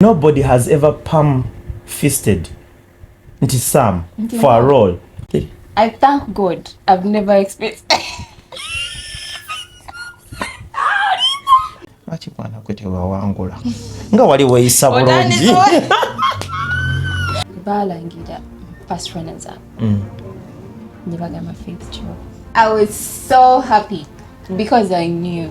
Nobody has ever palm-fisted into Sam for a role. I thank God I've never experienced. Achikwana kwete wawangula nga wali weeyisa bulungi balangira first runners up ne bagamba Faith Kirabo. I was so happy because I knew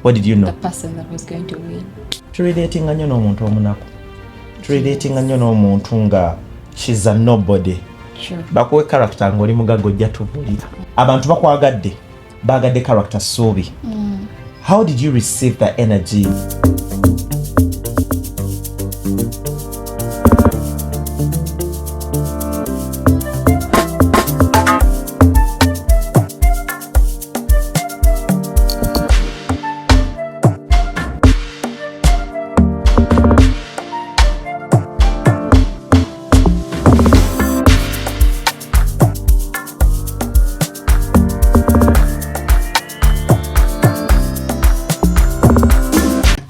what did you know? The person that was going to win. Turelatinga nnyo n'omuntu omunaku, turelatinga nnyo n'omuntu nga she's a nobody. Sure. Bakuwe character ng'oli mugagga ojja tubulira. Abantu bakwagadde bagadde character Suubi. How did you receive the energy?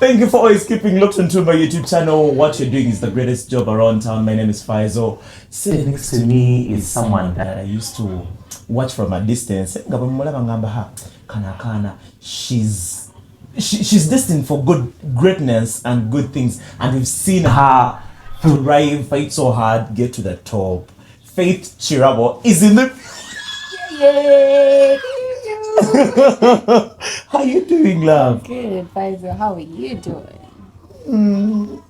Thank you for always keeping locked into my YouTube channel. What you're doing is the greatest job around town. My name is Faizo. Sitting next to me is someone that I used to watch from a distance. She's destined for greatness and good things, and we've seen her thrive, fight so hard, get to the top. Faith Kirabo is in the Yay! How you doing, love? Good, Faizo. How are you doing?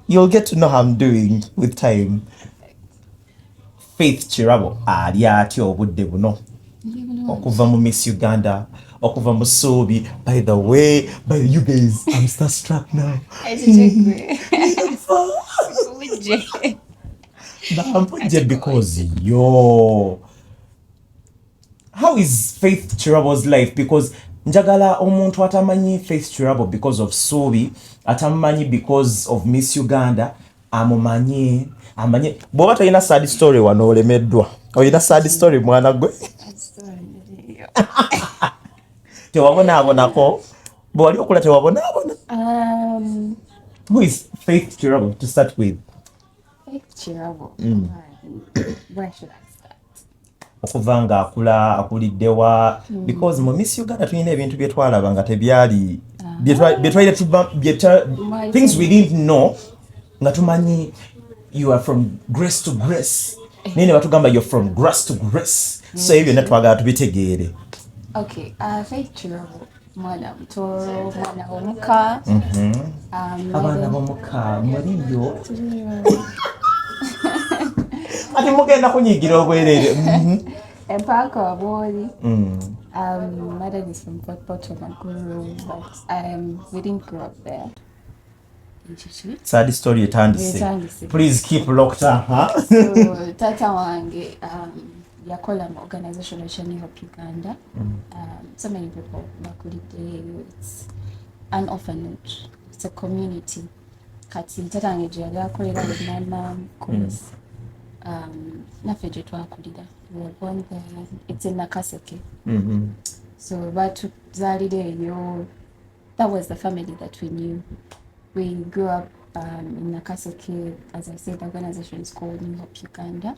You'll get to know how I'm doing with time. Faith Kirabo ali atya obudde buno okuva mu Miss Uganda, okuva mu Suubi. By the way, you guys, I'm starstruck now. Because how is Faith Kirabo's life? Because njagala omuntu atamanyi Faith Kirabo because of Suubi, atamanyi because of Miss Uganda, amanye bw'oba tolina sad story wano olemeddwa. Olina sad story mwana gwe? Tewabonaabonako? Bw'oli okula tewabonaabona? Who is Faith Kirabo to start with? Faith Kirabo. Where should I start? Okuva nga akula akuliddewa because mu Miss Uganda tulina ebintu bye twalaba nga tebyali things we didn't know nga tumanyi you are from grace to grace nene batugamba you're from grace to grace so ebyo byonna twagala tubitegeere. Okay, Faith Kirabo mwana muto, mwana w'omuka, abaana b'omuka mulibyo ati mugenda kunyigira obwereere. Empaka waboli. My dad is from Porto, but we didn't grow up there. Sad story etandise. Please keep locked up, huh? So tata wange yakola mu organization West Hope Uganda. So many people bakulidde. It's an orphanage. It's a community. Kati tata wange je yakolera with my mom course. Naffe gye twakulira. We were born there. It's in Nakaseke. So batuzaalira eyo. That was the family that we knew. We grew up in Nakaseke. As I said, the organization is called New Hope Uganda.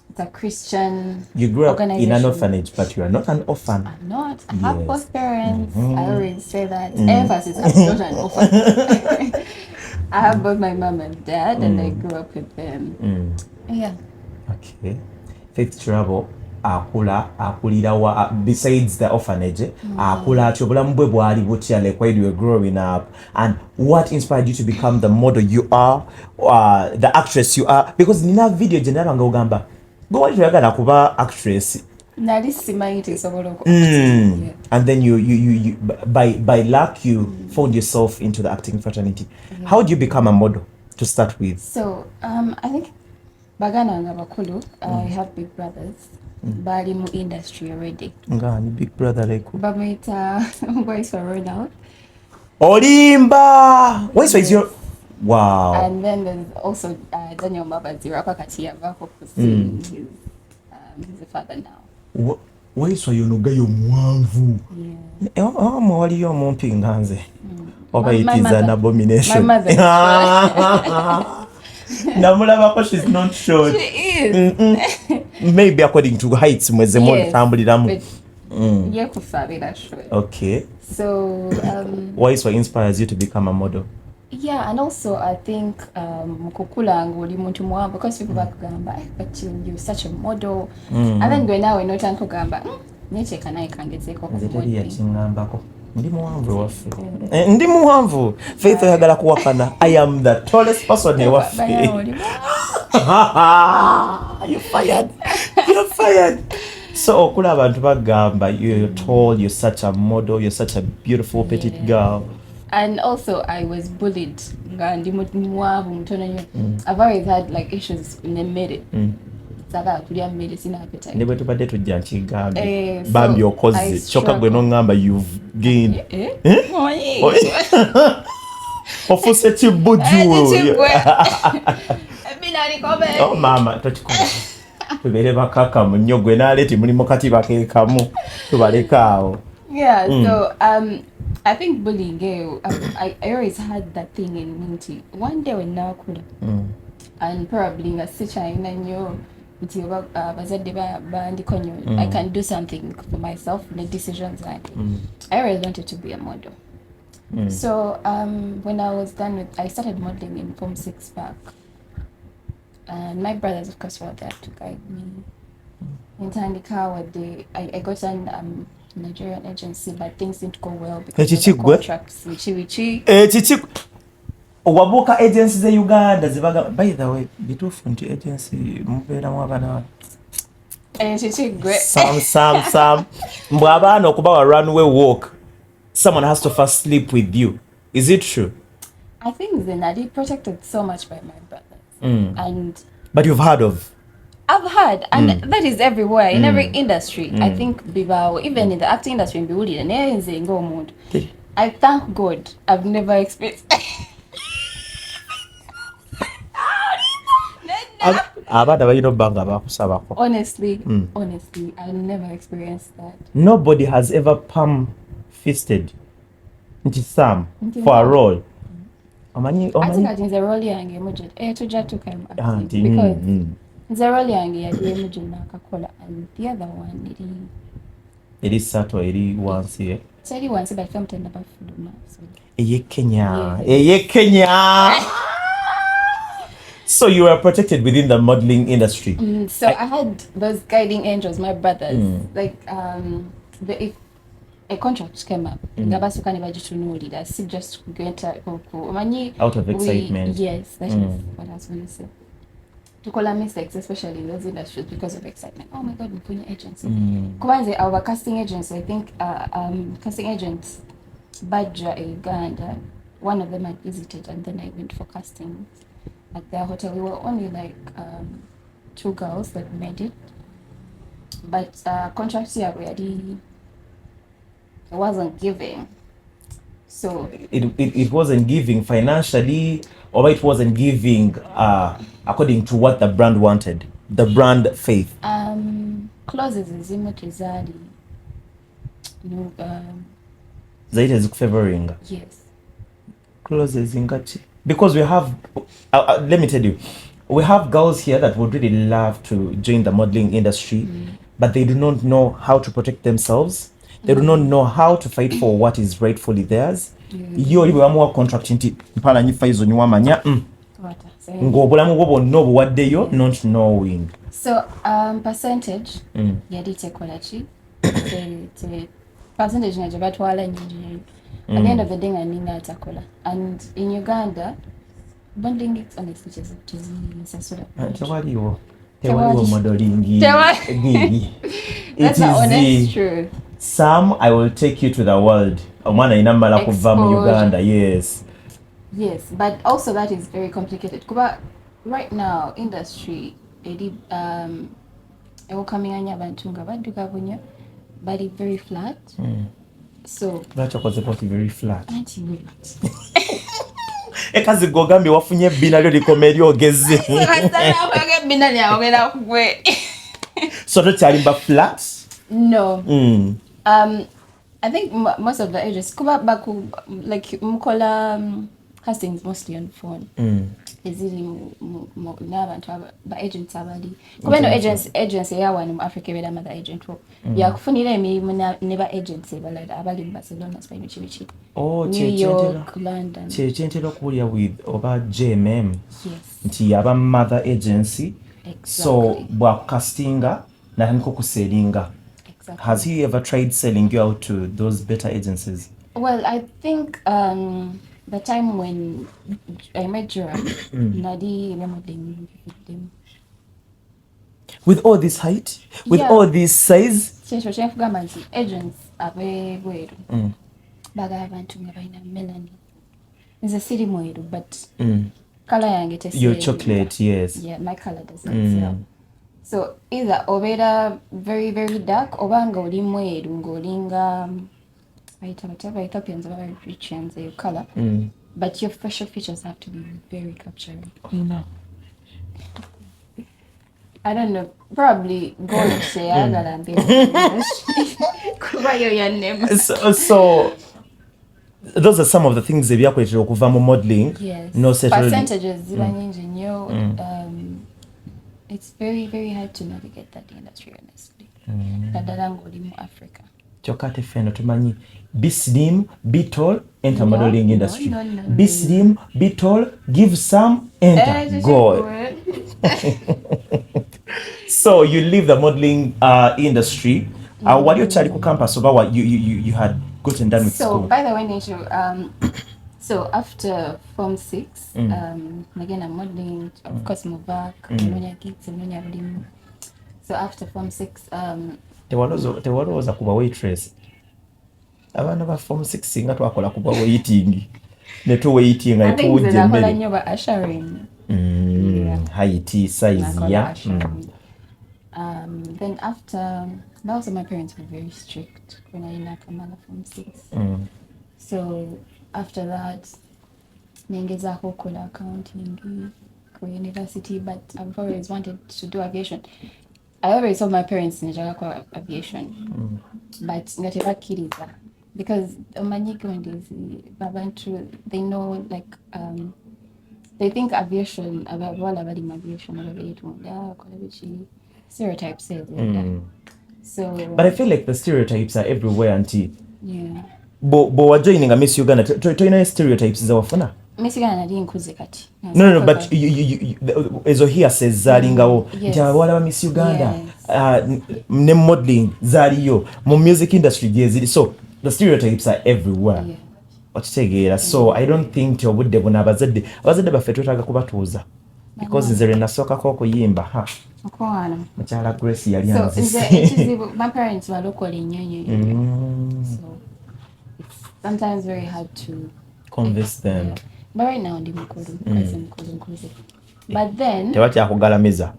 It's a Christian. You grew up in an orphanage, but you are not an orphan. I'm not. I have both parents. I always say that. Emphasis, I'm not an orphan. I have both my mom and dad, and I grew up with them. Yeah. Okay. Faith Kirabo akulira besides the orphanage, akula atyo obulamu bwe bwali butya, like while you were growing up, and what inspired you to become the model you are, the actress you are? Because nina video gye ndaba nga ogamba gwe wali toyagala kuba actress. Nali simanyi tesobola and then you by luck you found yourself into the acting fraternity. How did you become a model to start with? So I think bagana nga bakulu. I have big brothers. Bali mu industry already. Ngani big brother like bamwita Voice for Ronald. Olimba! Voice is your wow. And then there's also Daniel Mabazi, rapper kati yavako kusi. He's a father now. waiswa yonogayo mwanvu waliyo omumpi nga nze oba it is an abomination. Namulabako she's not short. She is. Maybe according to heights mweze mutambuliramu. Okay. So Waiswa inspires you to become a model? Yeah, and also I think mukukula ngoli muntu mwavu because people bakugamba but you're such a model and then go now no tanko gamba neche kana ikangezeko nzeteri yakingambako ndi muwanvu waffe ndi muwanvu Faith oyagala kuwakana I am the tallest person ewaffe. You're fired. So okula abantu bagamba you're tall, you're such a model, you're such a beautiful petite girl. And also I was bullied. I've always had like issues in the middle. Never tubadde tujja nkigambe bambi okoze kyokka gwe nongamba you've gained ofuse kibujju. Oh mama tokikola tubeere bakakamu nnyo gwe naleeti mulimu kati bakeekamu tubaleka awo. Yeah, so I think bullying, I always had that thing in me. One day when I could, and probably a situation in you, I can do something for myself, the decisions I make. I always wanted to be a model. So when I was done with, I started modeling in Form 6 back. And my brothers, of course, were there to guide me. In Tandika, I got an Nigerian agency, but things didn't go well because of the contracts. Wabuka agencies in Uganda zibaga. By the way, bitufu nti agency mubera mwabana. Some. Mbwabana okuba wa runway walk. Someone has to first sleep with you. Is it true? I think then I did protected so much by my brothers. But you've heard of. I've heard, and that is everywhere, in every industry. I think, even in the acting industry, I thank God I've never experienced. Honestly, I never experienced that. Nobody has ever palm fisted into Sam for a role. I think I think the role yange mujed. Because the role yange ya mujed nakakola, and the other one it is Sato, it is once here. So it once, but I'm telling about food. Kenya. So you were protected within the modeling industry. So I had those guiding angels, my brothers. Like if a contract came up, just out of excitement. Yes, that is what I was going to say. To call mistakes, especially in those industries, because of excitement. Oh my God, we're putting agency. Our casting agents, I think, casting agents, Badger, Uganda, one of them I visited, and then I went for casting at their hotel. We were only like 2 girls that made it, but contracts here already. It wasn't giving. So it wasn't giving financially, or it wasn't giving according to what the brand wanted. The brand Faith. Clauses is imotizali. Zaite is favoring. Yes. Clauses ingachi. Because we have let me tell you, we have girls here that would really love to join the modeling industry, but they do not know how to protect themselves. They do not know how to fight for what is rightfully theirs. Yo liwe wamuwa contract nti mpala nyifaizo niwamanya ngobulamu bwo bonna obuwaddeyo not knowing. So percentage yadite kolachi the percentage naje batwala nyingi. At the end of the day nganinga atakola. And in Uganda bonding it honestly just sasura. Tewaliwo modeling. That's the honest truth. Sam, I will take you to the world. Omwana inamala kuva mu Uganda, yes. Yes, but also that is very complicated. Kuba right now industry coming abantu nga badduka bunya bali very flat. So that's because it's very flat. Ekazi gogambi wafunye bina lyo likomeri ogeze. So to chalimba flat. No. I think most of the agents kuba baku like mukola castings mostly on phone. Ezili n'abantu ba agents abali kuba no agency yawa mu Africa bela mother agent wo yakufunira emirimu ne ba agents abali mu Barcelona Spain chibichi New York London kyentera okuwulira with oba JMM yes nti yaba mother agency exactly. So bwakukastinga natandika okuselinga. Exactly. Has he ever tried selling you out to those better agencies? Well, I think the time when I met Gerard, Nadi remodeling them. With all this height, with all this size, agents are very weird. Baga abantu ngabaina melanin. It's a city moiru, but color yange your chocolate, yes. Yeah, my color doesn't sell. So either obera very very dark, obanga oli mweru ngolinga whatever Ethiopians are very rich and their color. But your facial features have to be very capturing. No. I don't know. Probably gold share than So those are some of the things that we are going to okuva mu modeling. Yes. No percentages it's very very hard to navigate that industry honestly. Nadalangoli mu Africa. Chokate feno tumanyi be slim, be tall, enter modeling industry. No. Be slim, be tall, give some, enter God. So you leave the modeling industry. What you charge campus over what you had gotten done with school? So by the way, Nisha, so after Form 6, again I'm modeling, of course Muvak, so after Form 6, the one was a kuba waitress. Abana ba Form 6 nga twakola kuba waiting. Ne to waiting I told you. I think they are ushering. Height, size, yeah. Then after, also my parents were very strict when I in Kamala Form 6. So after that, ningeza hokola accounting for university, but I've always wanted to do aviation. I always saw my parents in aviation, but ngateba kiriza because omanyiko and they know like they think aviation stereotypes so but I feel like the stereotypes are everywhere auntie. Yeah. But joining a Miss Uganda to stereotypes is awafuna. Miss Uganda ndi nkuze kati. No, but you ezo here says zalingawo nti abawala ba Miss Uganda ne modeling zaliyo mu music industry gezili, so the stereotypes are everywhere. Yeah. Okitegeera, so I don't think obudde buna abazadde baffe twetaaga kubatuuza because nze lwe nasookako okuyimba mukyala Grace yali anzise. My parents were local in so it's sometimes very hard to convince them. Yeah. But right now ndi mukulu but then tebakyakugalamiza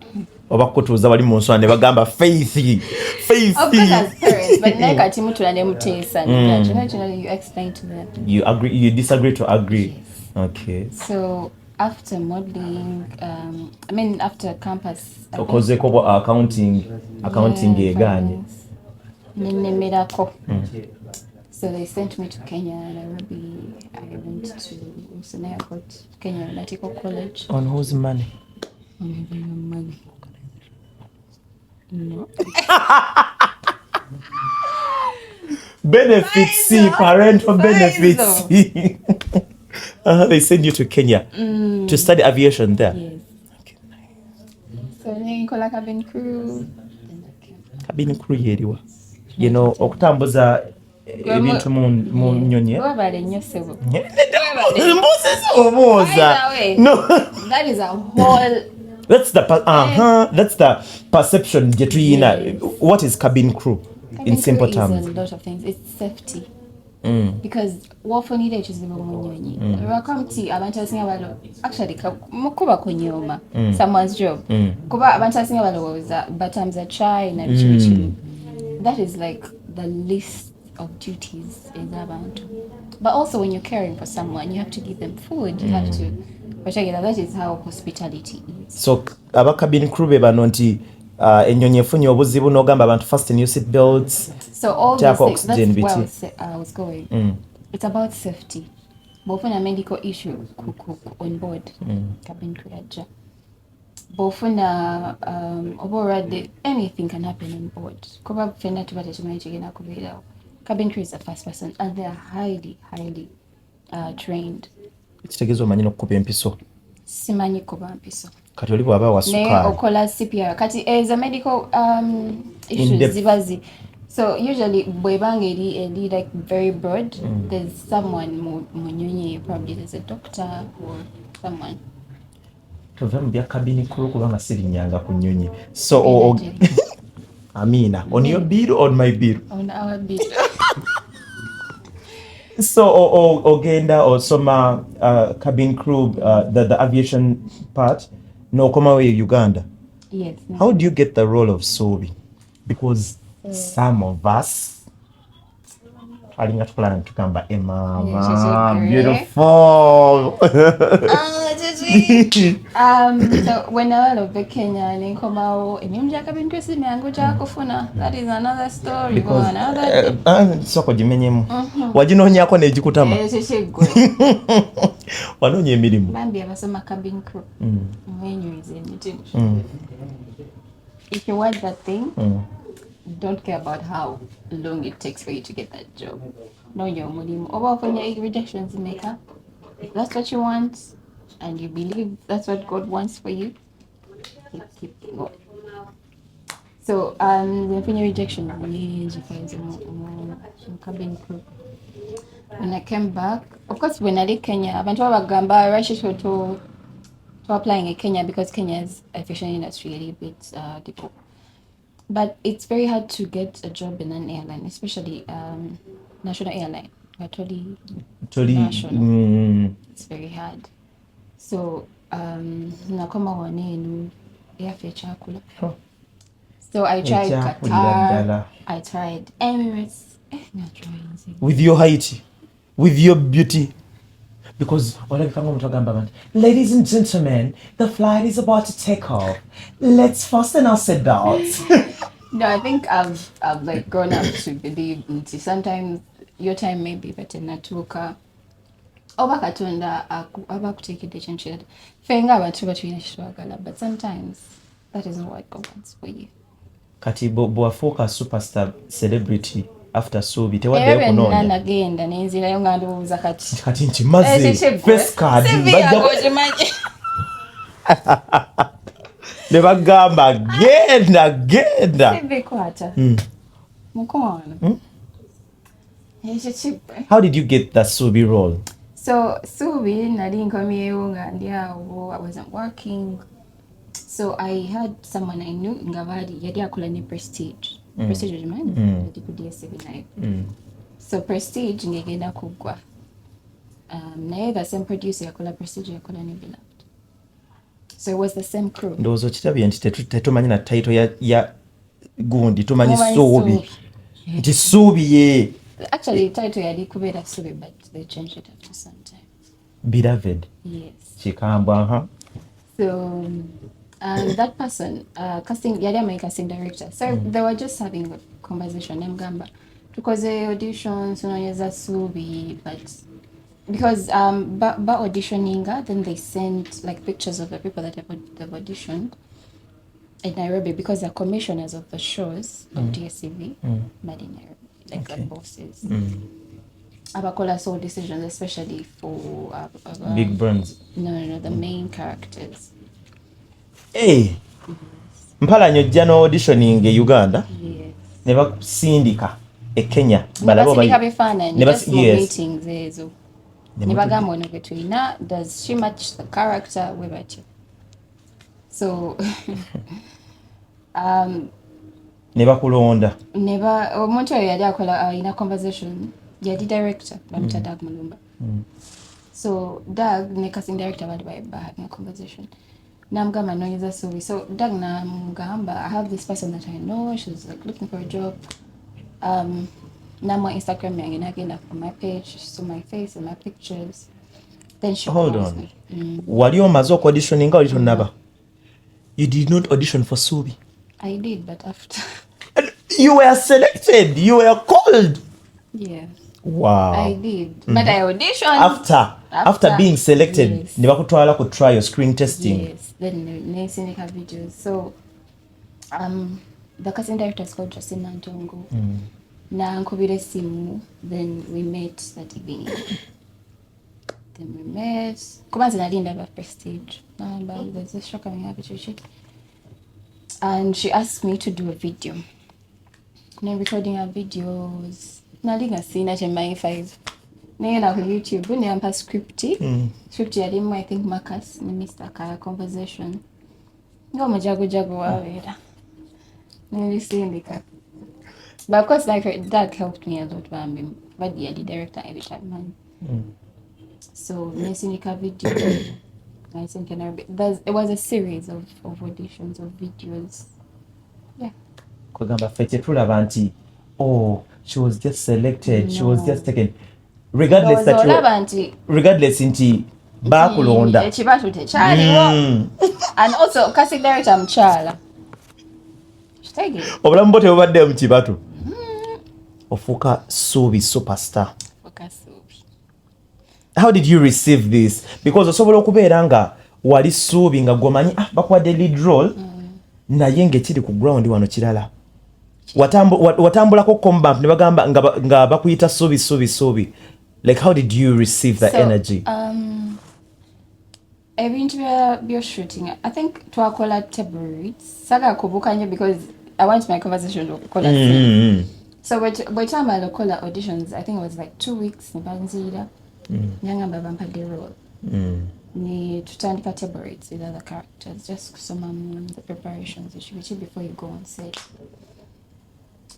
oba kutuuza bali mu nsonga ne bagamba faith. Of course as parents, but naye kati mutula ne muteesa you explain to them. You agree, you disagree to agree. Yes. Okay. So after modeling, I mean after campus okozeko accounting eganye nemerako. So they sent me to Kenya, Nairobi. I went to West and Uganda, Kenya Medical College. On whose money? On my money. No. Benefits, parental benefits. They send you to Kenya to study aviation there. Yes. Okay, nice. So then you call a cabin crew. Cabin crew yeriwa. You know, okutambuza ebintu mu nnyonyi. Wabale nnyo sebo. No. That is a whole. That's the perception jetuyina. What is cabin crew in simple terms? Is a lot of things. It's safety. Because wafonire chizibu mu nnyonyi. Rakamti abantu asinga balo actually mukuba kunyoma someone's job. Kuba abantu asinga balowooza batamza chai na bichi. That is like the least of duties in abantu. But also when you're caring for someone, you have to give them food. You have to, that is how hospitality is. So aba cabin crew be bano nti ennyonyi efunye obuzibu n'ogamba abantu first new seat belts. So all Tyako these things, oxygen that's where biti. I was going. It's about safety. But when a medical issue on board, cabin crew aja. But when already anything can happen on board. Kuba fenda tubate tumanyi kigenda kubeerawo. Cabin crew is the first person and they are highly trained. Ekitegeeza omanyi n'okkuba empiso. Simanyi kuba mpiso. Kati oli bw'aba wa Naye ssukaali. okola CPR. Kati as a medical issues zibazi. So usually bwebanga eri like very broad, there's someone munyonyi, probably there's a doctor or someone. Tova mu bya cabin crew kubanga sirinnyanga ku nnyonyi. So Amina, on your bill or on my bill? On our bill. So ogenda osoma cabin crew the aviation part n'okomawo e Uganda. Yes. No. How do you get the role of Sobi? Because some of us twalinga tukola netugamba mama beautiful. So when I love Kenya ninkomawo emyumu cabin crew simyangu gyakufuna. That is another story. Because soko gimenyemu. Waginonyako negikutama. Wanoonya emirimu. Bambi abasoma cabin crew. If you want that thing, don't care about how long it takes for you to get that job. Know your mulimu. Oba when your rejections maker. If that's what you want and you believe that's what God wants for you, keep going. So when your rejection cabin crew. When I came back, of course when I did Kenya, abantu babagamba rush to applying in Kenya because Kenya's aviation industry is a bit difficult. But it's very hard to get a job in an airline, especially national airline. Totally national. It's very hard. So nakoma wanenu airfare chakula. So I tried Qatar. I tried Emirates. With your height, with your beauty. Because ladies and gentlemen, the flight is about to take off. Let's fasten our seatbelts. No, I think I've like grown up to believe into sometimes your time may be better natuka. Oba katonda abakutekedde ekyentu fenga abantu batulina kitwagala, but sometimes that is not what God wants for you. Kati bwafuuka superstar celebrity after Subi tewaddeyo kunoonya. Era nagenda nenzirayo nga ndowooza kati nti mazze face card ne bagamba genda sibikwata mukono. How did you get that Subi role? So Subi nali nkomyewo nga ndi awo, I wasn't working. So I had someone I knew ngabali yali akola ne Prestige. Prestige ujimani? Yadi ku DSV nayo. So Prestige ngegenda kugwa. Naye the same producer yakola Prestige yakola ne Beloved. So it was the same crew. Ndowooza kitabye nti tetumanyi na title ya gundi tumanyi Subi. Nti Subi ye. Actually title yali kubeera Subi but they changed it after some time. Beloved. Yes. Kikambwa So that person, casting director. So they were just having a conversation. Nemgamba because the auditions, Subi, but because ba auditioning, then they sent like pictures of the people that have auditioned in Nairobi because they're commissioners of the shows of DSCV, but in Nairobi, like the bosses. Abakola soul decisions, especially for big brands. No, the main characters. Hey, mpalanyo jja no auditioning e Uganda. Yes. Ne bakusindika e Kenya. Basindika bifaananyi. Just meetings ezo. Ne bagamba ono gwe tulina, does she match the character we batyo? So ne bakulonda. Omuntu oyo yali akola in a conversation yali director bamuta Doug Mulumba. So Doug ne casting director bali having a conversation. Namgamba nonyeza Subi. So Doug namgamba, I have this person that I know, she's like looking for a job. Namwa Instagram yange nagenda for my page, she saw my face and my pictures. Then she calls me. Wali omaze auditioning nga oli tonaba? You did not audition for Subi? I did, but after. And you were selected. You were called. Yeah. Wow. I did. But I auditioned. After being selected, yes. ne bakutwala ku trial screen testing. Yes. Then next thing have videos. So the casting director is called Justin Nantongo. Na nkubira simu. Then we met that evening. Then we met. Kubanza nalinda ba prestige. There's a show coming up. And she asked me to do a video. I'm recording her videos. Nalinga sina chemai 5. Nenda ku YouTube. Niampa scripty. Scripty yalimu I think Marcus ni Mr. Kaya conversation. Ngo jago wawera. Nilisindika. But of course, like that helped me a lot. But the director every time, man. So Nesindika video. I think it was a series of auditions of videos. Yeah. Kwegamba fete tulaba nti she was just selected. She was just taken. Regardless nti bakulonda. Ekibato tekyaliwo. And also casting director mchala. Obulamu bote bubadde mu kibatu. Ofuuka Subi superstar. How did you receive this? Because osobola okubeera nga wali Subi nga gomanyi bakwadde lead role naye ng'ekiri ku ground wano kirala. Watambulako combat ne bagamba nga bakuyita Subi. Like how did you receive that energy? Ebintu bya shooting, I think twakola table reads. Saga kubukanye because I want my conversation to call So by time I call auditions, I think it was like 2 weeks nibanzira. Nyangamba bampadde role. Ni tutandika table reads with other characters, just kusoma the preparations before you go on set.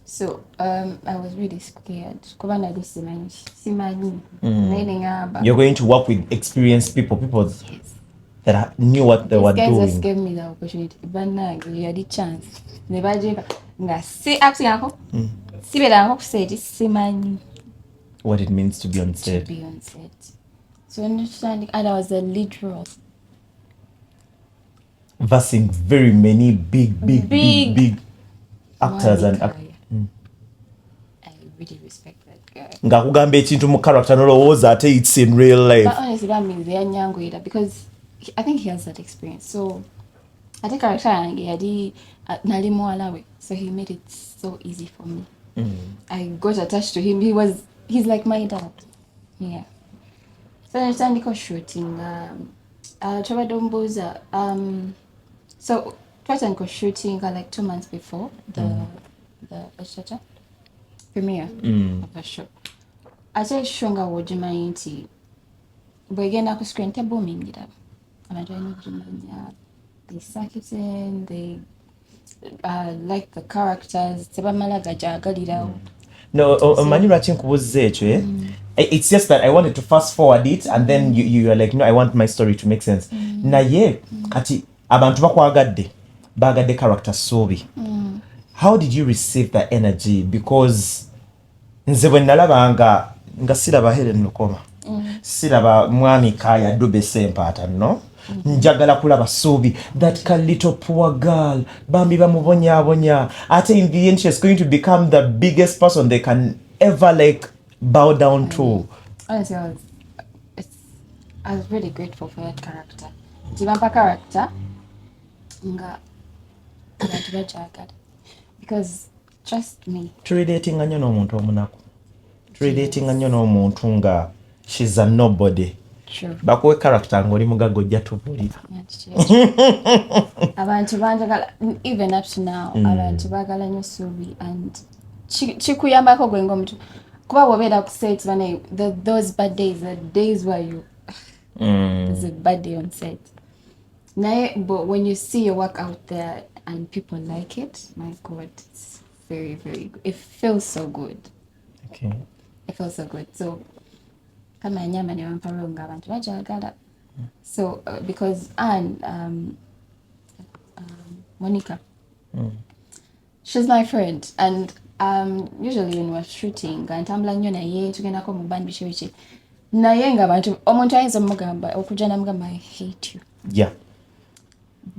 So I was really scared. Kubana simani. You're going to work with experienced people that knew what they were doing. These guys just gave me the opportunity. You had the chance. What it means to be on set. So understanding, and I was the lead role. Versing very many big actors and I really respect that guy. Ngakugamba ekintu mu character nolowooza ate it's in real life. But honestly, that means they are nyangoida because I think he has that experience. So I think character yange nali mwalawe, so he made it so easy for me. I got attached to him. He's like my dad. Yeah. So I started shooting. So twice I was shooting like 2 months before the premiere of the show. I said shonga wojimanyi nti bwegenda ku screen tebomingira abantu balina okujimanya they suck it in, they like the characters tebamala gajagalirawo. No, omanyi lwaki nkubuuza ekyo it's just that I wanted to fast forward it and then you are like no, I want my story to make sense. Naye kati abantu bagadde character Subi. How did you receive that energy? Because nze bwe nalaba nga siraba Helen Lukoma, siraba mwami Kaya Dube Sempaata, no? Njagala kulaba Subi, that little poor girl, bambi bamubonyabonya. Ate in the end she's going to become the biggest person they can ever like bow down to. Honestly, I was really grateful for that character. Jibampa character nga abantu bajagala. Because trust me. Treating nnyo n'omuntu omunaku. Treating nnyo n'omuntu nga she's a nobody. Sure. Bakuwe character ng'oli mugagga ojja tubulira. Abantu banjagala even up to now. Abantu bagala nnyo Subi and chikuyambako gwe ng'omuntu. Kuba wobeera ku set bane those bad days, the days where you it's a bad day on set. But when you see your work out there and people like it, my God, it's very, very good. It feels so good. Okay. It feels so good. So, kama nyama ni wamparonga abantu bajagala. So, because Anne, Monica, she's my friend, and usually when we're shooting, ntambula nnyo naye tugendako mu band bichi. Naye nga abantu omuntu ayinza omugamba okujja namugamba I hate you. Yeah.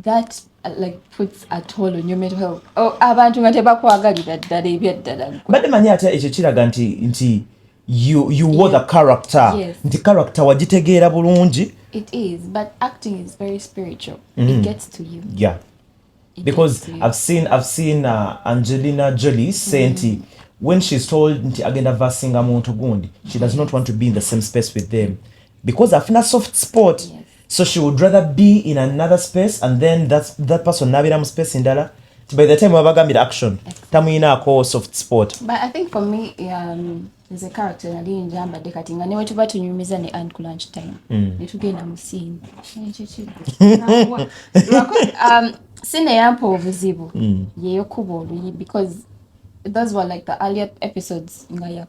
That like puts a toll on your mental health. Oh, abantu nga tebakwagalira ddala ebyaddala. Badde manyi ate ekyo kiraga nti you were the character. Yes. Nti character wagitegeera bulungi. It is, but acting is very spiritual. It gets to you. Yeah. Because I've seen Angelina Jolie say nti when she's told nti agenda vasinga muntu gundi, she does not want to be in the same space with them because afuna soft spot. Yes. So she would rather be in another space and then that person nabira mu space indala. By the time wabagambira action, tamuyina ako soft spot. But I think for me, there's a character nali njamba dekati nga newe tuba tunyumiza ne aunt ku lunch time. Netugenda mu scene. Scene yampo obuzibu. Yeyo kuba oluyi because those were like the earlier episodes ngaya.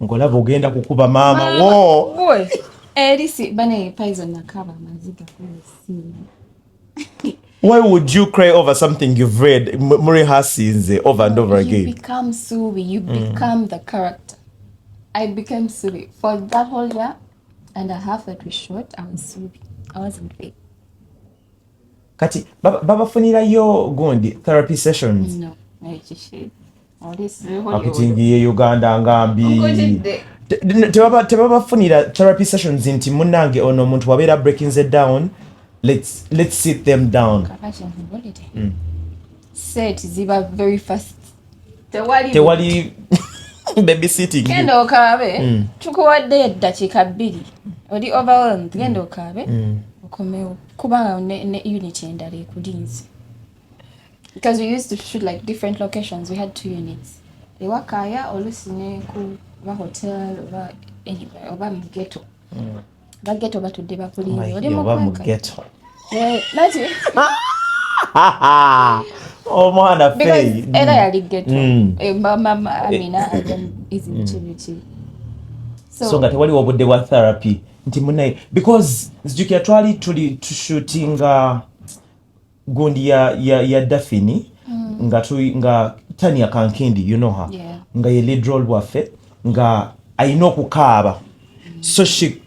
Ngolaba ogenda kukuba mama wo. Boy. Erisi bane poison nakaba maziga ku scene. Why would you cry over something you've read Muri scenes over and over again? You become Subi. You become the character. I became Subi. For that whole year and a half that we shot, I was Subi. I wasn't Faith. Kati, baba funira yo gundi therapy sessions? No. Akutingiye Uganda ngambi. Tebaba funira therapy sessions nti munange ono muntu wabera breaking it down. Let's sit them down. Set ziba very fast. Tewali babysitting. Genda okabe. Tukuwadde eddakiika 2. Oli overwhelmed. Genda okabe. Okomewo. Kubanga ne unit endala ekulinze. Because we used to shoot like different locations. We had 2 units. Ewakaya olusi ne ku hotel oba anywhere oba mu ghetto. Baghetto batudde bakulinze. Oli mu ghetto. Nati. Oh mwana Faith. Because era yali ghetto. Mama Amina is in Chibichi. So nga tewali obudde wa therapy. Nti munaye because nzijukira twali tuli shootinga gundi ya Daphne nga Tanya Kankindi, you know her. Yeah. Nga ye lead role waffe nga ayina okukaaba. So she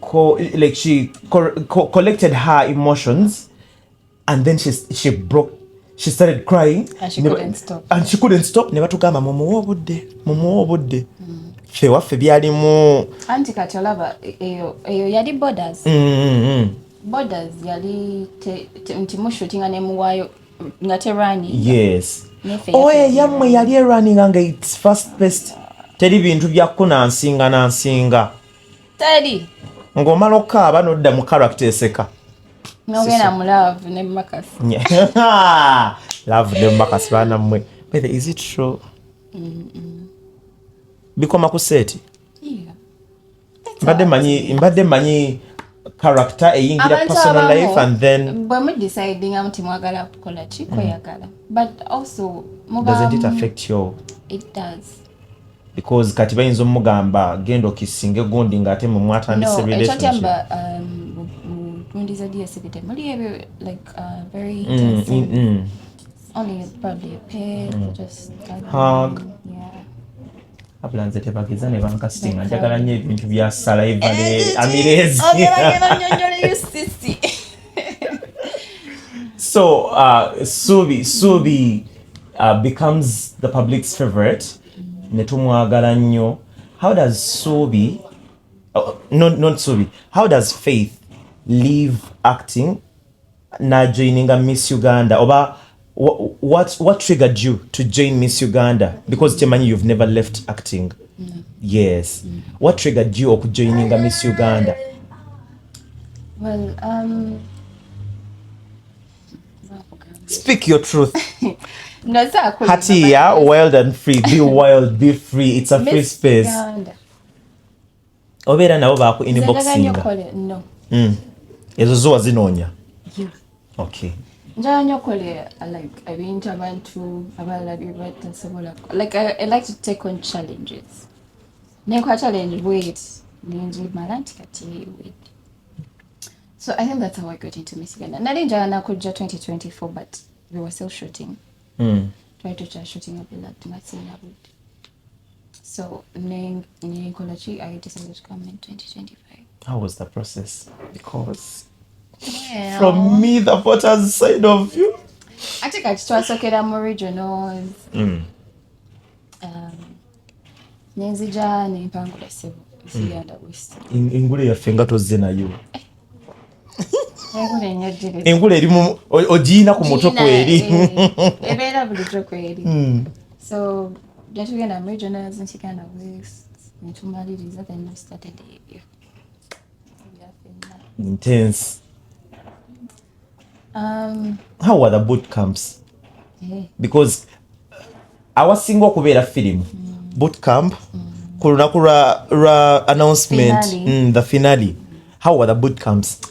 collected her emotions and then she started crying and she couldn't stop. Ne batugamba mumuwa obudde. Fe waffe byalimu anti kati olaba eyo yali borders. Borders yali nti mushootinga ne muwayo nga terani. Yes. Yammwe yali running nga it's fast paced. Teri bintu bya kunansinga. Teddy. Ng'omala okukaaba n'odda mu character eseka. N'ogenda mu love ne makasi. Love ne makasi baana mmwe. But is it true? Bikoma ku seti? Yeah. Mbadde manyi character eyingira personal life and then bwe mu deciding amuti mwagala kukola ki koyagala. But also doesn't it affect you? It does. Because kati bayinza omugamba genda okisinga gundi ngate mu mwatandise relationship. No, mundiza DS muli ebyo like very intense. Only probably a pair, just hug. Yeah. Abulanze tebagiza ne bankasitinga njagala nnyo ebintu bya saliva ne amirezi. So Subi becomes the public's favorite. Netumwagala nnyo. How does Subi not Subi, how does Faith leave acting na joining a Miss Uganda? Oba what triggered you to join Miss Uganda? Because Temani, you've never left acting. Yes. What triggered you of joining a Miss Uganda? Well, speak your truth. No, sir. Hatia, wild and free. Be wild, be free. It's a free space. Obera na oba ku inboxing. No. Ezo zo wazinoonya. Yeah. Okay. Njala nyokole like ebintu abantu abalabi batasobola. Like I like to take on challenges. Nekwa challenge wait. Ninji malanti kati wait. So I think that's how I got into Miss Uganda. Nali njala nakuja 2024 but we were still shooting. Tried to try shooting up in that Matsinabud. So I decided to come in 2025. How was the process? Because well, from me, the photos side of you. ate kati twasokera mu regionals nenzija nempangula ssebo Miss Uganda West. Engule yaffe nga tozze nayo. Engule ennyojjere. Engule erimu ogiina ku mutwe kweri. Ebeera bulijjo kweri. So jatugenda mu regionals Miss Uganda West netumaliriza then we started ebyo. Intense. How were the boot camps? Because awasinga okubeera film boot camp ku lunaku lwa announcement the finale. How were the boot camps?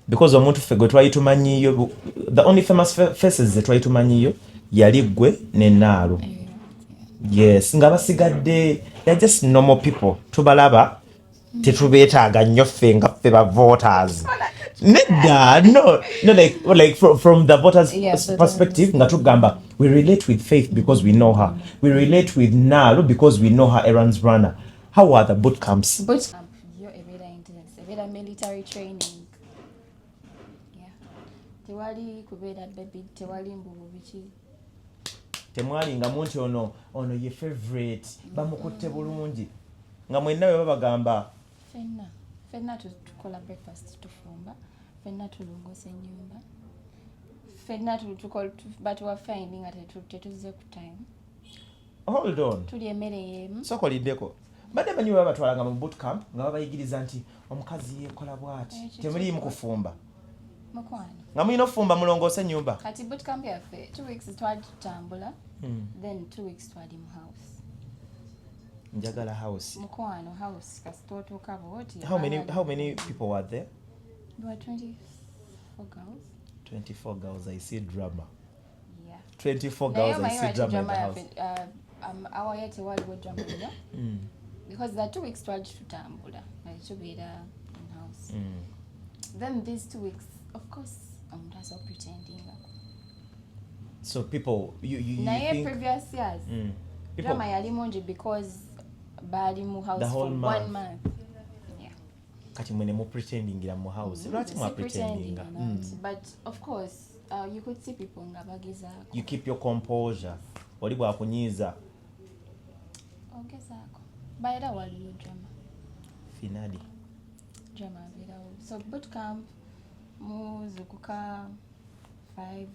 Because omuntu ffe gwe twali tumanyiyo, the only famous faces ze twali tumanyiyo yali gwe ne Naalo. Yes, nga basigadde they're just normal people. Tubalaba tetubeetaaga nnyo ffe nga ffe ba voters. Nedda, no, like from the voters' perspective, nga tugamba we relate with Faith because we know her. We relate with Naalo because we know her errands runner. How are the boot camps? Boot camp, yo ebeera intense, ebeera military training. Yeah. Tewali kubeera baby, tewali mbubu biki. Temwali nga muntu ono ye favorite, bamukutte bulungi. Nga mwenna we babagamba. Fenna tukola breakfast tufumba. Fenna tulongosa ennyumba. Fenna tukola but we are finding at tetuze ku time. Hold on. Tuli emmere yemu. Sokoliddeko. Badde banyi baba batwalanga mu boot camp nga babayigiriza nti omukazi yekola bwati. Temuli mu kufumba. Mukwano. Nga mulina ofumba mulongosa ennyumba. Kati boot camp yaffe 2 weeks twali tutambula. Then 2 weeks twali mu house. Njagala house. Mukwano house kasitoto kaboti. How many people were there? There were 24 girls. 24 girls. I see drama. Yeah. 24 girls. I see drama in the house. Our yet waliwo drama ino. Because the 2 weeks twali tutambula. Tubeera in house. Then these 2 weeks, of course, omuntu aso pretending. So people, you think previous years. Drama yali mungi because bali mu house for 1 month. Yeah. Kati mwene mu pretending mu house. Lwaki mwa pretending. But of course, you could see people nga bagezaako. You keep your composure. Oli bwakunyiiza. Ogezaako. Baera waliyo drama. Finale. Drama abeerawo. So boot camp muzukuka 5:30.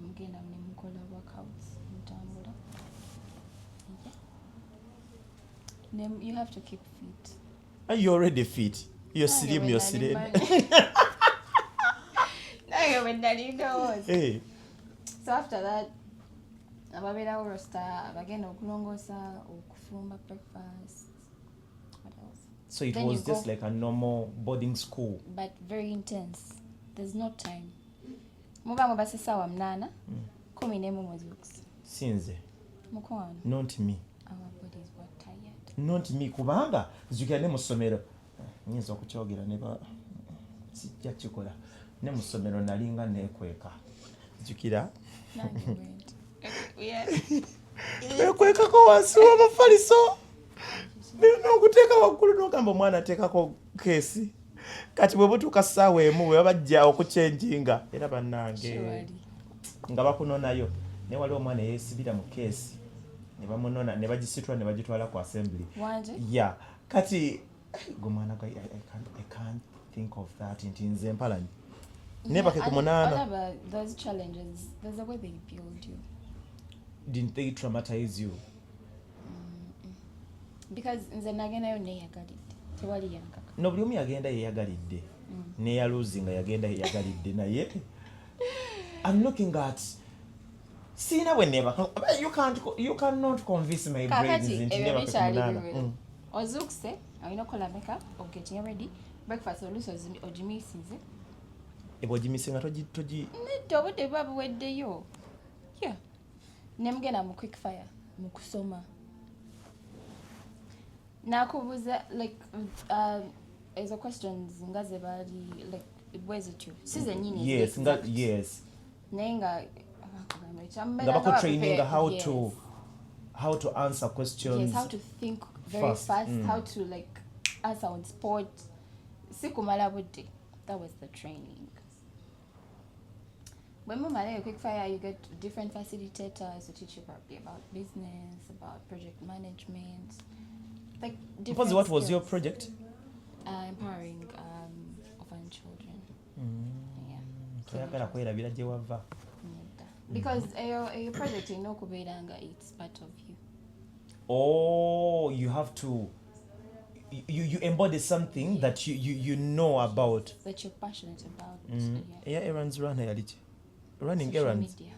Mugenda mukola workouts mutambula. Then you have to keep fit. Are you already fit? You're slim, you're slim. Hey. So after that, ababeerawo roster, bagenda okulongosa, okufumba breakfast. What else? So it was just like a normal boarding school. But very intense. There's no time. Muba mubase sawa 8, 11 mwezi. Sinze. Mukwano. Not me. Our bodies were tired. Not me kubanga zikira ne musomero. Nyinza okukyogera ne ba sijja kikola. Ne musomero nalinga nekweka. Zikira. Nekweka ko wansi wa mafaliso. Bino okuteeka waggulu n'ogamba omwana ateekako keesi. Kati bwe butuuka ssaawa emu bwe babajja okuchenjinga era bannange nga bakunonayo ne waliwo omwana yeesibira mu keesi ne bamunona ne bagisitula ne bagitwala ku assembly. Yeah. Kati gwe mwana gwe I can't think of that nti nze mpalanyi. Nebake ku 8. Those challenges, there's a way they build you. Didn't they traumatize you? Because nze nagendayo neyagalidde. Tewali yankaka. No, buli omu yagenda yeyagalidde. Ne yaluzinga yagenda yeyagalidde naye. I'm looking at Sina we never. You cannot convince my brains into never kumunana. Ozukse, ayino kola makeup, or getting ready. Breakfast oluso ojimisize. Ebo jimisinga toji. Neddo budde babu weddeyo. Yeah. Nemgenda mu quick fire, mu kusoma. Nakubuza like ezo questions ngaze bali like where's it you? Size nyini. Yes, yes. Nenga Ngabako training how to answer questions. Yes, how to think very fast, how to like answer on spot. Sikumala budde. that was the training. When we manage a quick fire, you get different facilitators to teach you probably about business, about project management, like different What was skills. your project? Empowering orphan children. Toyagala kwerabira gye wava. Because a project inokubeeranga, it's part of you. Oh, you have to. You embody something that you know about. That you're passionate about. Yeah, errands runner yaliki. Running Social errands. media.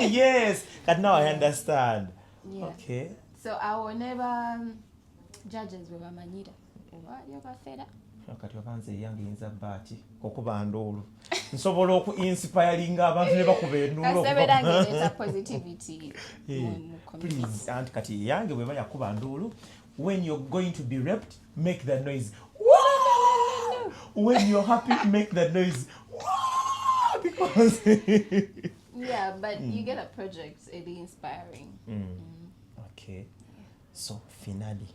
Yes, and now I understand. Yeah. Okay. So our neighbor judges were Manida. What you got fed up? Kati wakanze yange yinza bati okuba ndulu nsobola okuinspiringa abantu ne bakuba enduulu Kaseberanga positivity. Please, and kati yange bwe bayakuba ndulu, when you're going to be raped, make the noise. When you're happy, make the noise. Because yeah, but you get a project, it'll be inspiring. Okay. So finale.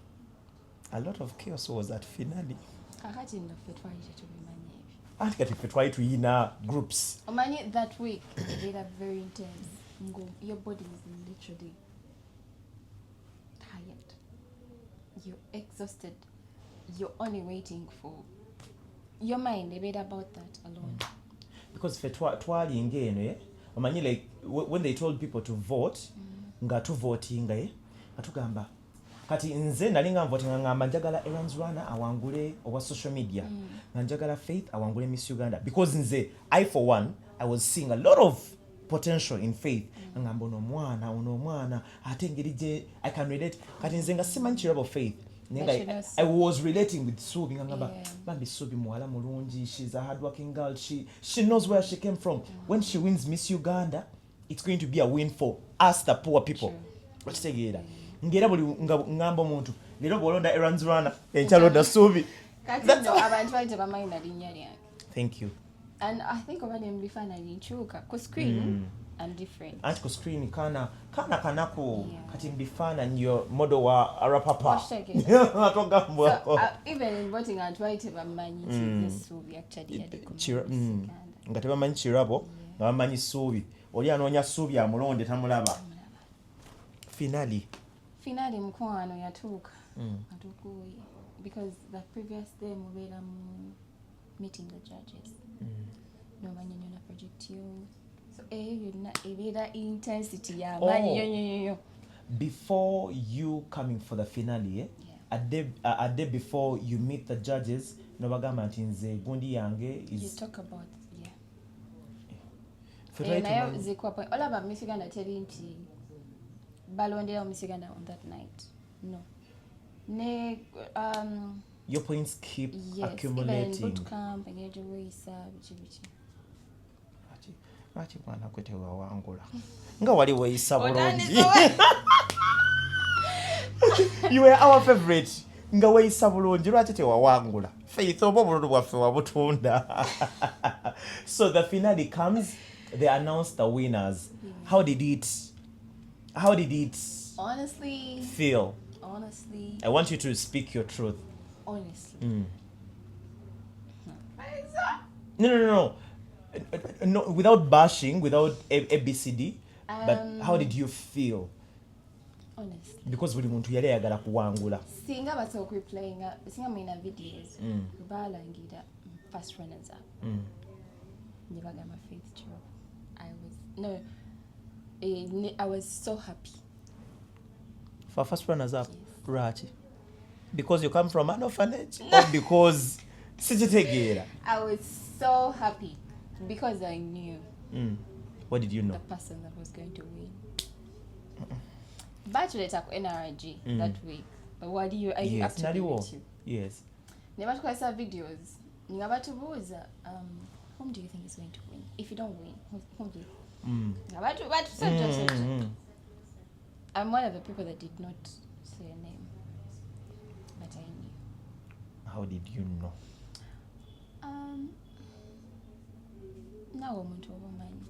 A lot of chaos was at finale. Kakati ndofe twaje tubimanye ebyo. And kati fe try to ina groups. Omanye that week they are very intense. Your body is literally tired. You're exhausted. You're only waiting for your mind. They made about that alone. Because fe twali ngeno omanye like when they told people to vote nga tu voting atugamba kati nze nalinga voting ngamba njagala errands runner awangule owa social media nga njagala Faith awangule Miss Uganda because nze I for one I was seeing a lot of potential in Faith ngamba ono mwana ate ngeri je I can relate kati nze nga simanyi Kirabo Faith nenga I was relating with Subi ngamba bambi Subi muwala mulungi, she's a hardworking girl, she knows where she came from. When she wins Miss Uganda, it's going to be a win for us the poor people. Okitegeera ngera buli ngamba omuntu lero bolonda errands runner enchalonda Subi. Kati no abantu baite bamayina linnya lyange. Thank you. And I think obadde mbifaananyi nkyuka ku screen I'm different. Anti ku screen kana kanako kati mbifaananyi yo model wa arapapa. Atogambwa. So even in voting abantu baite bamanyi this Subi actually had a nga tebamanyi Kirabo nga bamanyi Subi. Oli anoonya Subi amulonde tamulaba. Finale mukwano yatuuka atukuye because the previous day mubeera mu meeting the judges nomanya nyona project yo so yonna ebeera intensity yamanyi yo. Before you coming for the finale a day before you meet the judges nobagamba nti nze gundi yange is you talk about nayo zikuwa point olaba Miss Uganda teri nti balondera Miss Uganda on that night. No. Your points keep accumulating. Even bootcamp engeje weisa bichi. Achi bwana kwete wawangula. Nga wali weisa bulungi. You were our favorite. Nga weisa bulungi lwaki te wawangula. Faith obo bulungi bwaffe wabutunda. So the finale comes, they announce the winners. How did it honestly feel? Honestly, I want you to speak your truth. Honestly. No, without bashing, without ABCD, but how did you feel? Honestly. Because buli muntu yali ayagala kuwangula. Singa basoka replaying singa muna videos balangira first runners up. Nebagamba Faith Kirabo. I was so happy. For first runners up, right? Because you come from an orphanage, or because Sijitegera? I was so happy because I knew. What did you know? The person that was going to win. Bachelor at NRG that week. But what do you? Are you actually with you? Yes. Never to saw videos. Whom do you think is going to win? If you don't win, whom do you? I'm one of the people that did not say a name, but I knew. How did you know? Now omuntu obomanyi.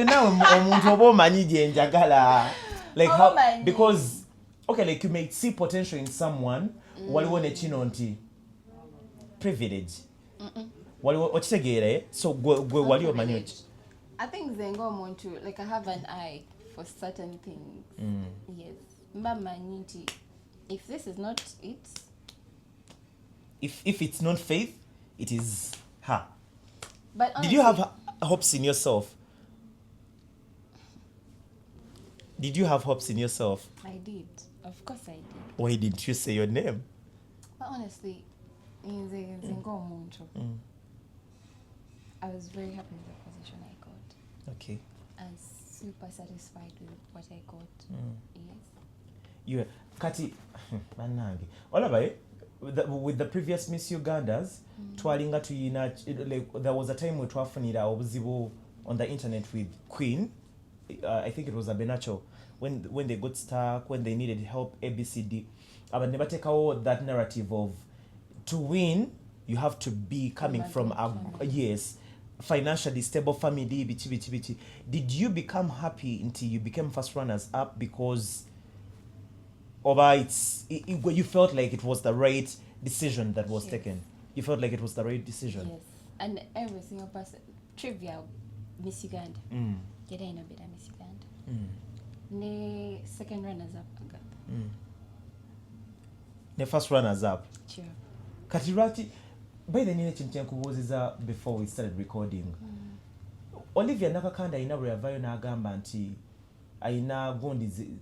Now omuntu obomanyi je njagala. Like how? Because okay, like you may see potential in someone. Waliwo ne kino nti privilege waliwo okitegeera so gwe wali omanyi I think zengo omuntu like I have an eye for certain things. Yes, mba nti if this is not it, if it's not faith, it is her. But honestly, did you have hopes in yourself? Did you have hopes in yourself? I did. Of course I did. Why didn't you say your name? But honestly, in zengo omuntu, I was very happy with the position I got. Okay. And super satisfied with what I got. Yes. You kati manange olabaye with the previous Miss Ugandas twalinga tuyina like there was a time we twafunira obuzibu on the internet with Queen. I think it was a Benacho when they got stuck, when they needed help, ABCD. But never take out that narrative of to win you have to be coming from a yes financially stable family. Bichi. Did you become happy until you became first runners up because you felt like it was the right decision that was taken? You felt like it was the right decision? Yes. And every single person. Trivia, Miss Uganda. Get in a bit of Miss Uganda. Ne second runners up. Ne first runners up. Sure. Katirati, by the name chinkubuziza before we started recording. Olivia Nakakanda ina bwe na agamba nti aina gundi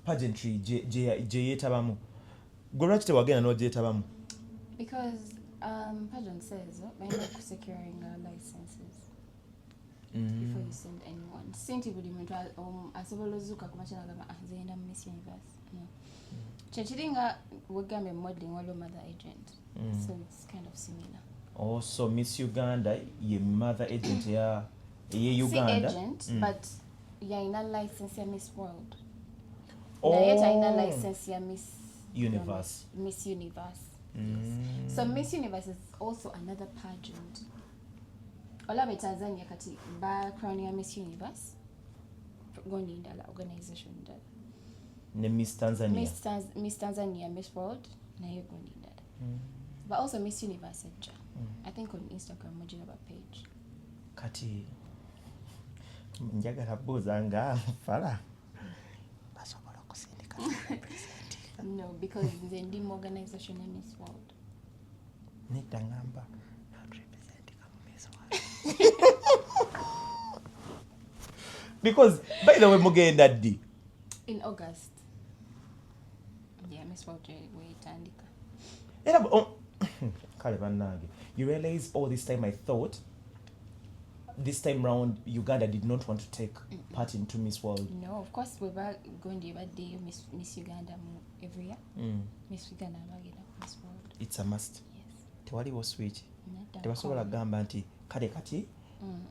pageantry je yetabamu. Gorati wagena no je yetabamu. Because pageant says by securing licenses before you send anyone. Sinti buli muntu asobolozuka kumachana gamba zenda Miss Universe. No. Chachiringa wegambe modeling walo mother agent. So it's kind of similar. Also Miss Uganda ye mother agent ya Uganda. Agent, but ya ina license ya Miss World. Na yeta ina license ya Miss Universe. Miss Universe. Yes. So Miss Universe is also another pageant. Olabe Tanzania kati background ya Miss Universe. Gondi indala organization indala. Ne Miss Tanzania. Miss Tanzania, Miss World, na yo gondi indala. But also Miss Universe eja. I think on Instagram mujina ba page. Kati njagala buzanga fala. Basobola kusindika represent. No, because the ndim organization ya Miss World. Nitangamba not representing Miss World. Because by the way mugenda ddi in August. Yeah, Miss World we tandika. Kale bannange. You realize all this time I thought this time round Uganda did not want to take part into Miss World. No, of course we were going to day Miss Uganda every year. Miss Uganda bagenda Miss World. It's a must. Yes. Tewaliwo switch. Tebasobola gamba nti kale kati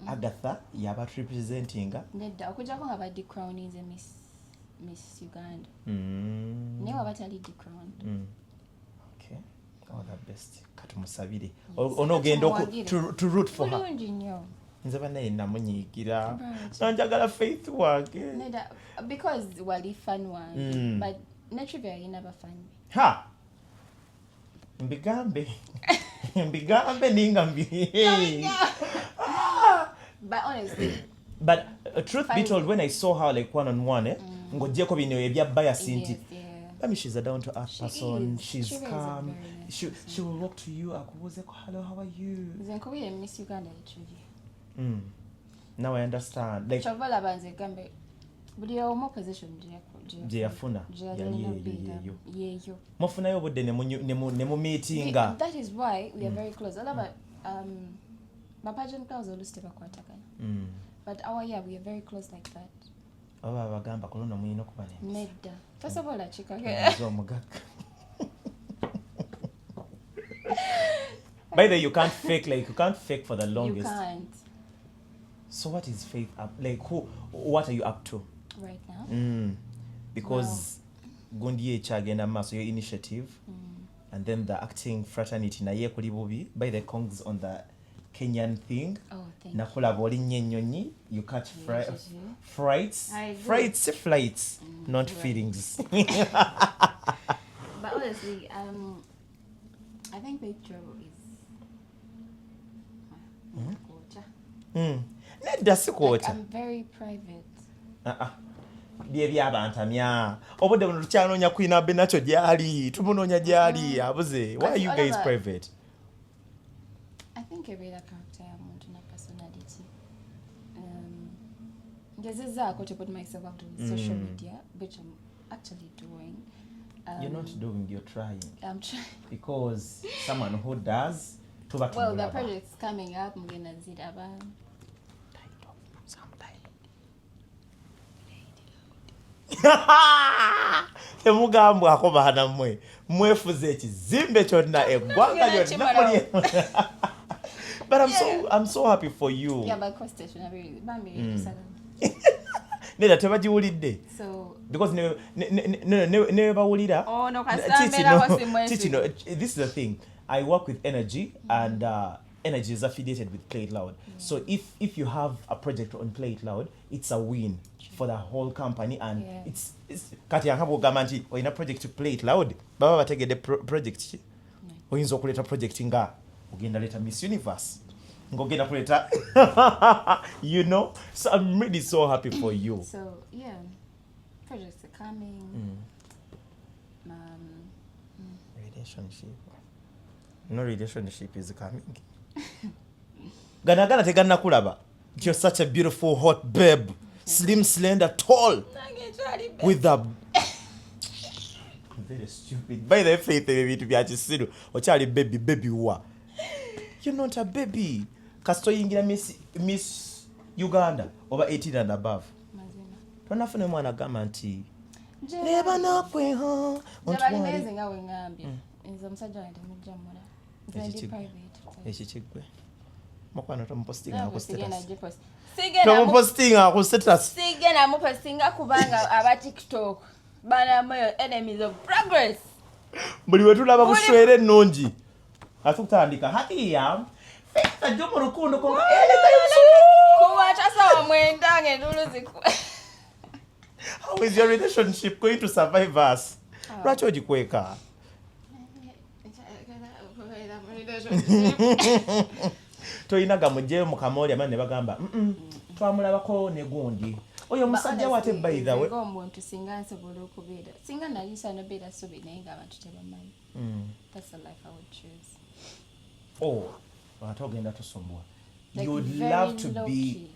Agatha yaba representinga. Nedda okujjako nga baddi crowning ze Miss Uganda. Newe abatali di crowned. Okay. All the best. Katumusabire. Onogenda to root for her. Bulungi nnyo. Nze banaye namunyiigira. Nanjagala Faith wake. Nedda because wali fan wange. But Netrivia you never fan. Ha! Mbigambe. Mbigambe ningambi. But honestly. But truth be told, when I saw her like one-on-one, ngojeko bino ebya bias inti. I mean, she's a down-to-earth person. She's calm. She will walk to you. Akubuze ko, hello, how are you? Zenkobi Miss Uganda Trivia. Now I understand. Like Chavala banze gambe. Buli omo position je yafuna. Yeyo. Mufuna yo budde ne mu meetinga. That is why we are very close. All about my pageant girls always stay bakwatakana. But our year we are very close like that. Baba bagamba kolona muyino kubane. Nedda. Tosobola chika. By the way, you can't fake for the longest. You can't. So what is Faith up? Like what are you up to? Right now? Because Gundi Chagenda Maso, your initiative, and then the acting fraternity na ye kuli bubi by the Kongs on the Kenyan thing. Oh, thank you. Nakola boli nyenyonyi, you catch flights, not feelings. But honestly, I think Faith Travel is culture. Nedda si Like, kwokya. I'm very private. Bye byabantamya. Obudde buno tukyanoonya Queen Abe nakyo gyali. Tumunoonya gyali abuze. Why are you guys private? I think every other character I want in a personality. Ngezezaako to put myself out on social media, which I'm actually doing. You're not doing, you're trying. I'm trying. Because someone who does, well, the project's coming up. I'm gonna see that one. Temugambwako baana mmwe mwefuze ekizimbe kyonna eggwanga lyonna muli. But I'm so happy for you. Yeah, but cost station Nedda tebagiwulidde. So because ne bawulira. Oh no, kino. This is the thing. I work with Energy and Energy is affiliated with Play It Loud. So if you have a project on Play It Loud, it's a win for the whole company, and it's kati yakabugamba nti oyina project to Play It Loud baba bategedde project ki oyinza okuleeta project nga ogenda leeta Miss Universe ngogenda kuleeta you know, so I'm really so happy for you. So yeah, projects are coming. Relationship, no relationship is coming. Ganagana teganna kulaba. You're such a beautiful hot babe, slim, slender, tall, with a very stupid. By the faith, baby, to be a chisiru. Ochali baby wa. You're not a baby. Kasto yingira Miss Uganda over 18 and above. Tonafune mwana gamba nti neba nakweho. Jabali mezi nga wengambye. Nze omusajja wange temujjamula. Nze private. Ekikigwe. Mukwano tomupostinga ku status. Tomupostinga ku status. Sigena mupostinga kubanga aba TikTok. Bana moyo enemies of progress. Buli wetulaba kuswere nnungi. Atukutandika hatiya. Festa jomo rukundo ko kuwacha sawa mwenda ngedulu ziku. How is your relationship going to survive us? Lwaki ogikweka? Toyinaga mujje mu kamoli amane bagamba twamulabako ne gundi oyo musajja wate by the way omuntu singa nsobola okubeera singa nalisa no beera sobe naye nga abantu tebamanyi. That's the life I would choose. Oh, ate ogenda tosumbwa. You would love to be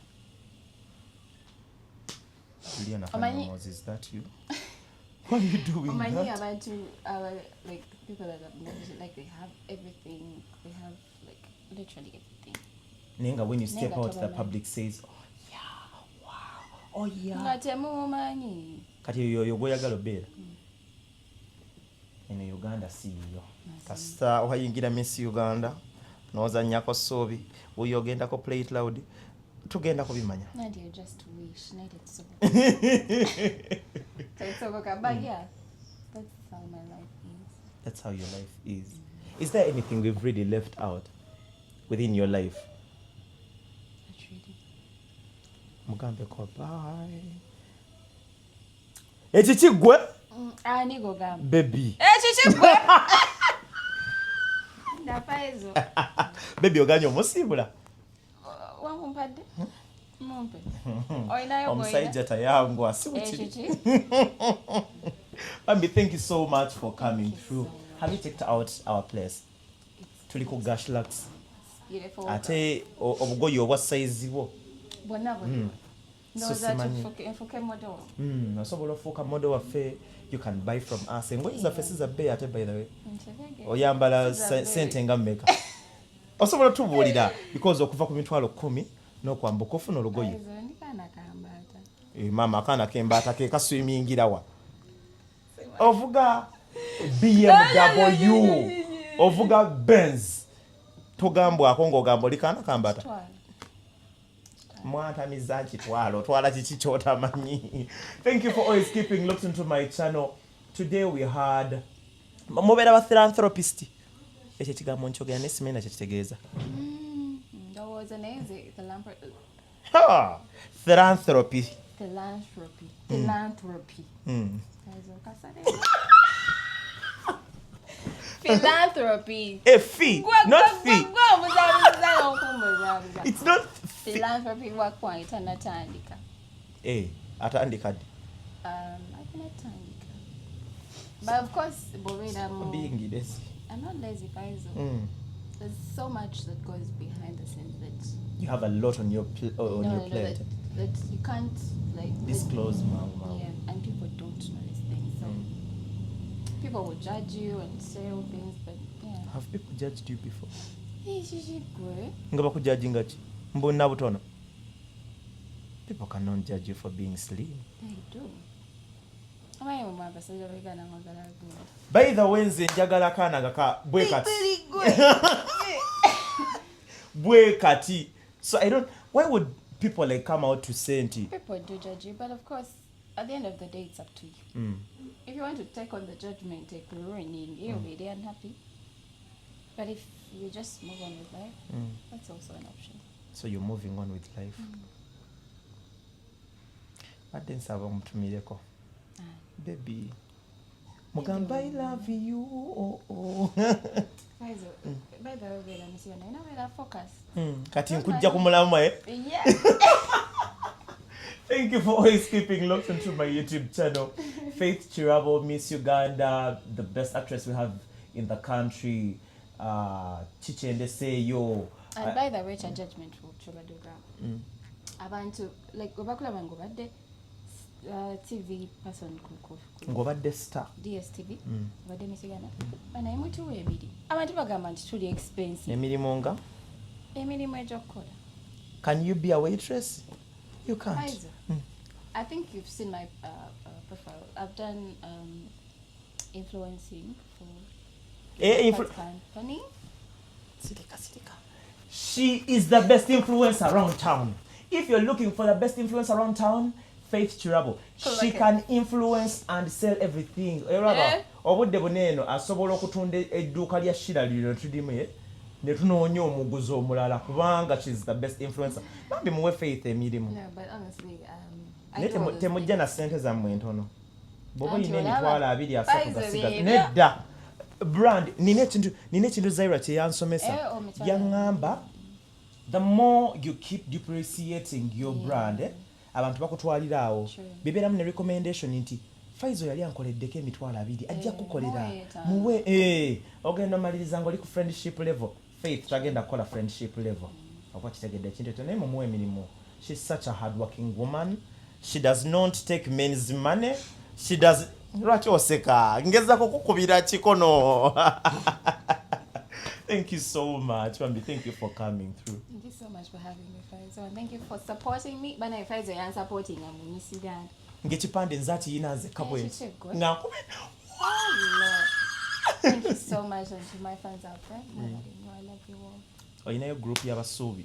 Juliana, is that you? What are you doing? Abantu like people that have mentioned, like they have everything, they have like literally everything. Nenga, when you step out, the public says, "Oh yeah, wow, oh yeah." Ngatemumanyi. Kati yo goyagala obeera. Eno Uganda CEO. Kasita wayingira Miss Uganda, nozannyako soobi, wuyo ogendako Play It Loud. Tugenda kubimanya. Nadia just wish, Nadia so. But yeah, that's how my life is. That's how your life is. Is there anything we've really left out within your life? Not really. Mugambe ko bye. Ekikigwe? Ani go gamba. Baby. Ekikigwe. Ndapaizo. Baby oganya omusibula. Wamumpadde? Mumpe. Oinayo omusajja tayangu asiwukiri. Bambi, thank you so much for coming through. Have you checked out our place? Tuli ku Gashlax. Beautiful. Ate obugoye obwa size bwo. Bonna. So simanyi. Enfuke model. Osobola ofuuka model waffe. You can buy from us. Engoye zaffe si za bei ate by the way. Oyambala sente nga mmeka. Osobola tubuulira because okuva ku mitwalo 10 n'okwambuka ofuna olugoye. Mama akaana kembaata ke kaswimingira wa. Ovuga BMW. Ovuga Benz. Togambwako ng'ogamba oli kaana kambata. Mwatamiza kitwalo. Twala kiki ky'otamanyi. Thank you for always keeping looked into my channel. Today we had mubeera ba philanthropist. Ekyo kigambo nkyogera nesimena kyekitegeeza. Ndowooza naye nze philanthropy. Philanthropy. A fee, not fee. It's not fee. Philanthropy wakwaita natandika. Atandika. Akanatandika. But of course, being lazy. I'm not lazy, Paizo. There's so much that goes behind the scenes that you have a lot on your plate. That you can't disclose, yeah, and people don't know these things. So people will judge you and say all things, but yeah. Have people judged you before? Nga bakujudginga ki? Mbonna butono. People cannot judge you for being slim. They do. By the way, nze njagala kaana gaka bwekati. Bwekati. So I don't. Why would people come out to say it? People do judge you, but of course, at the end of the day, it's up to you. If you want to take on the judgment, take ruining, you'll be there unhappy. But if you just move on with life, that's also an option. So you're moving on with life. But then Sabamutumileko. Baby. Mugamba, I love you. Oh. By the way, Miss Uganda, you know where that focus? Kati nkujja kumulama Yeah. Thank you for always keeping locked into my YouTube channel. Faith Kirabo, Miss Uganda, the best actress we have in the country. Chichende say yo. And by the way, it's a judgment for Choladogram. Abantu obakula bango badde TV person ngobadde star DSTV badde Miss Uganda bana emutu webiri abantu bagamba nti tuli expensive emirimu nga emirimu ejokola. Can you be a waitress? You can't. I think you've seen my profile. I've done influencing for company. Sidika. She is the best influencer around town. If you're looking for the best influencer around town, Faith Kirabo. She can influence and sell everything. Obudde buneno asobola okutunda edduuka lya shira lino tudimu ne tunoonya omuguzi omulala kubanga she's the best influencer. Bambi muwe Faith emirimu. No, but honestly, temujja na sente zammwe ntono. Bobo yine emitwalo 2 gasiga. Nedda. Brand nina ekintu Zaira kye yansomesa. Yangamba the more you keep depreciating your brand, abantu bakutwalira awo. Biberamu ne recommendation nti Faizo yali ankoleddeko emitwalo 2 ajja kukolera muwe ogenda maliriza ngo oli ku friendship level. Faith tagenda kukola friendship level. Oba kitegedde ekintu ekyo naye mumuwe emirimu. She's such a hardworking woman. She does not take men's money. She does lwaki oseka ngeza kukukubira kikono. Thank you so much, Bambi. Thank you for coming through. Thank you so much for having me, Faizo, and thank you for supporting me. Bana Faizo yan supporting am Miss Uganda. Ngekipande nzati yinaze kabwe. Ngakube. Thank you so much, and to my fans out there. I love you all. Oyinayo group y'abasuubi.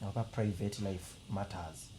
Our private life matters.